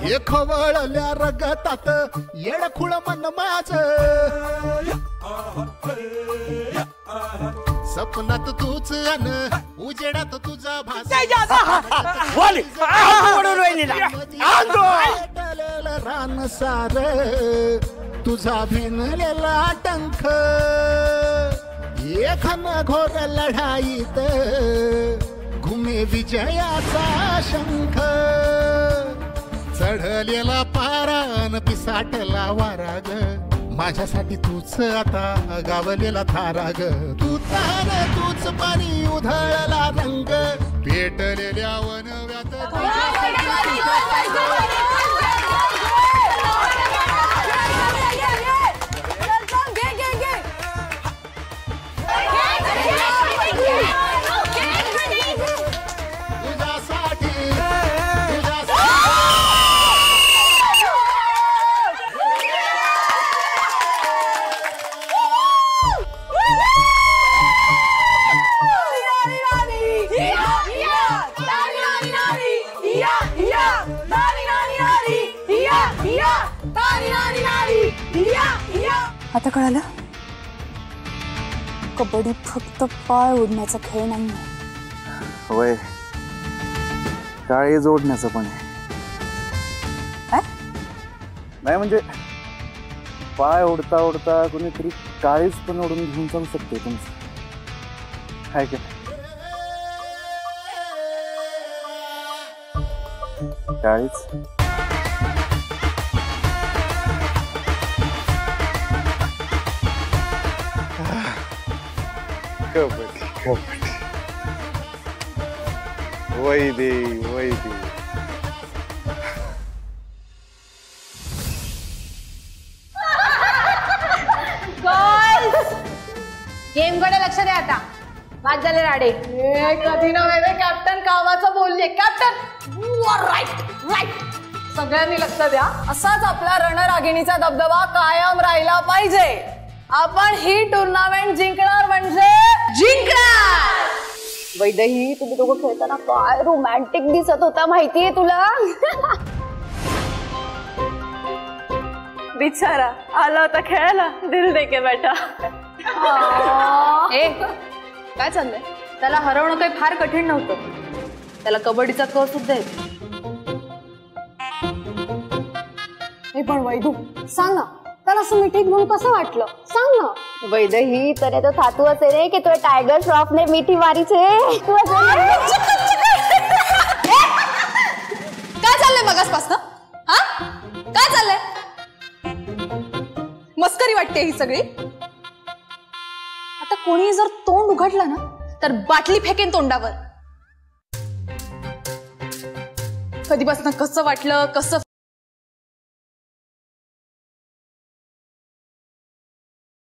हे खवळल्या रगतात येडखुळ मन माझ सपनात तूच अन उजेडात तुझा भास रान सार तुझा भिनलेला टंक एखान घोर लढाईत घुमे विजयाचा शंख चढलेला पारान पिसाटला वाराग माझ्यासाठी तूच आता गावलेला थाराग तू तार तूच पाणी उधळला रंग पेटलेल्या वनव्यात आता कळालं कबड्डी फक्त पाय ओढण्याचा खेळ नाही होय काळे जोडण्याचं पण आहे नाही म्हणजे पाय ओढता ओढता कोणीतरी काळीच पण ओढून घेऊन जाऊ शकते तुमचं काय का काळीच कबड्डी कबड्डी वैदे वैदे गेम कडे लक्ष द्या आता वाद झाले राडे कधी नव्हे कॅप्टन कामाचं बोलले captain you are right right सगळ्यांनी लक्ष द्या असाच आपला रणरागिणीचा दबदबा कायम राहिला पाहिजे आपण ही टुर्नामेंट जिंकणार म्हणजे जिंकणार वैदेही तुम्ही दोघं खेळताना काय रोमॅन्टिक दिसत होता माहितीये तुला बिचारा आला होता खेळायला दिल दे के बेटा ए काय चाललंय त्याला हरवणं काही फार कठीण नव्हतं त्याला कबड्डीचा क सुद्धा येतो पण वैदू सांग ना त्याला असं मिठीत म्हणून कसं वाटलं सांग ना वैदेही तरी तो थातू असे रे की तो टायगर श्रॉफ ने मिठी मारी छे तू काय चाललंय मगासपासनं हा काय चाललंय मस्करी वाटते ही सगळी आता कोणी जर तोंड उघडलं ना तर बाटली फेकेन तोंडावर कधीपासून कसं वाटलं कसं